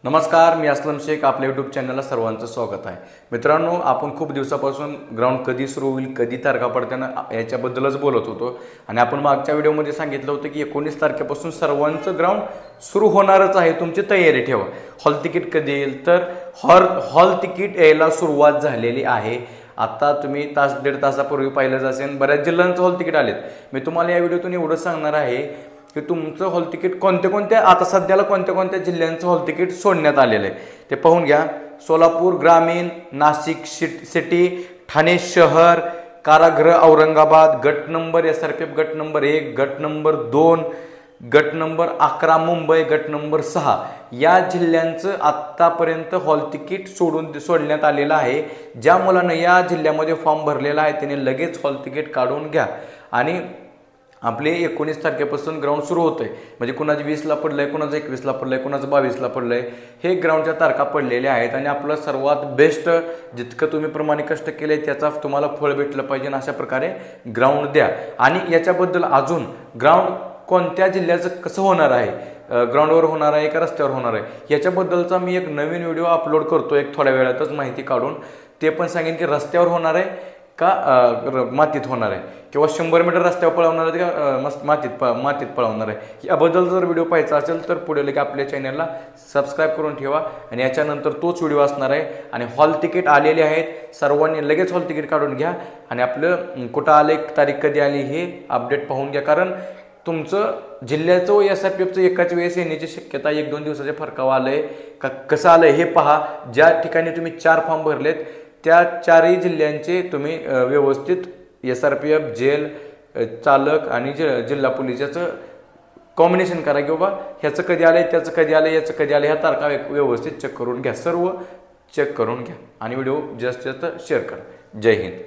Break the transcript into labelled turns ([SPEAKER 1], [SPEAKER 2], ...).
[SPEAKER 1] नमस्कार, मी असलम शेख. आपल्या यूट्यूब चॅनलला सर्वांचं स्वागत आहे. मित्रांनो, आपण खूप दिवसापासून ग्राउंड कधी सुरू होईल, कधी तारखा पडताना याच्याबद्दलच बोलत होतो आणि आपण मागच्या व्हिडिओमध्ये सांगितलं होतं की 19 तारखेपासून सर्वांचं ग्राउंड सुरू होणारच आहे. तुमची तयारी ठेवा. हॉल तिकीट कधी येईल तर हॉल तिकीट यायला सुरुवात झालेली आहे. आता तुम्ही तास दीड तासापूर्वी पाहिलंच असेल, बऱ्याच जिल्ह्यांचं हॉल तिकीट आलेत. मी तुम्हाला या व्हिडिओतून एवढंच सांगणार आहे की तुमचं हॉल तिकीट कोणत्या आता सध्याला कोणत्या जिल्ह्यांचं हॉल तिकीट सोडण्यात आलेलं आहे ते पाहून घ्या. सोलापूर ग्रामीण, नाशिक सिटी, ठाणे शहर, कारागृह औरंगाबाद, गट नंबर SRPF गट नंबर 1, गट नंबर 2, गट नंबर 11 मुंबई, गट नंबर 6 या जिल्ह्यांचं आत्तापर्यंत हॉल तिकीट सोडण्यात आलेलं आहे. ज्या मुलांना या जिल्ह्यामध्ये फॉर्म भरलेला आहे त्याने लगेच हॉल तिकीट काढून घ्या. आणि आपले 19 तारखेपासून ग्राउंड सुरू होतं आहे. म्हणजे कुणाचं 20ला पडलं आहे, कुणाचं 21ला पडलं आहे, कुणाचं 22ला पडलं आहे. हे ग्राउंडच्या तारखा पडलेल्या आहेत आणि आपलं सर्वात बेस्ट जितकं तुम्ही प्रमाणे कष्ट केले त्याचा तुम्हाला फळ भेटलं पाहिजे अशा प्रकारे ग्राउंड द्या. आणि याच्याबद्दल अजून ग्राउंड कोणत्या जिल्ह्याचं कसं होणार आहे, ग्राउंडवर होणार आहे का रस्त्यावर होणार आहे, याच्याबद्दलचा मी एक नवीन व्हिडिओ अपलोड करतो एक थोड्या वेळातच माहिती काढून. ते पण सांगेन की रस्त्यावर होणार आहे का मातीत होणार आहे, किंवा 100 मीटर रस्त्यावर पळवणार आहे का मातीत पळवणार आहे. याबद्दल जर व्हिडिओ पाहायचा असेल तर पुढे लगेच आपल्या चॅनलला सबस्क्राईब करून ठेवा आणि याच्यानंतर तोच व्हिडिओ असणार आहे. आणि हॉल तिकीट आलेले आहेत, सर्वांनी लगेच हॉल तिकीट काढून घ्या आणि आपलं कुठं आले, तारीख कधी आली हे अपडेट पाहून घ्या. कारण तुमचं जिल्ह्याचं व SRPFचं एकाच वेळेस येण्याची शक्यता 1-2 दिवसाच्या फरकावर आलं आहे का कसं आलं हे पहा. ज्या ठिकाणी तुम्ही 4 फॉर्म भरलेत त्या 4ही जिल्ह्यांचे तुम्ही व्यवस्थित SRPF, जेल, चालक आणि जिल्हा पोलीस याचं कॉम्बिनेशन करा की बाबा ह्याचं कधी आलं आहे, त्याचं कधी आलं आहे, याचं कधी आलं, ह्या तारखा व्यवस्थित चेक करून घ्या. सर्व चेक करून घ्या आणि व्हिडिओ जास्तीत जास्त शेअर करा. जय हिंद.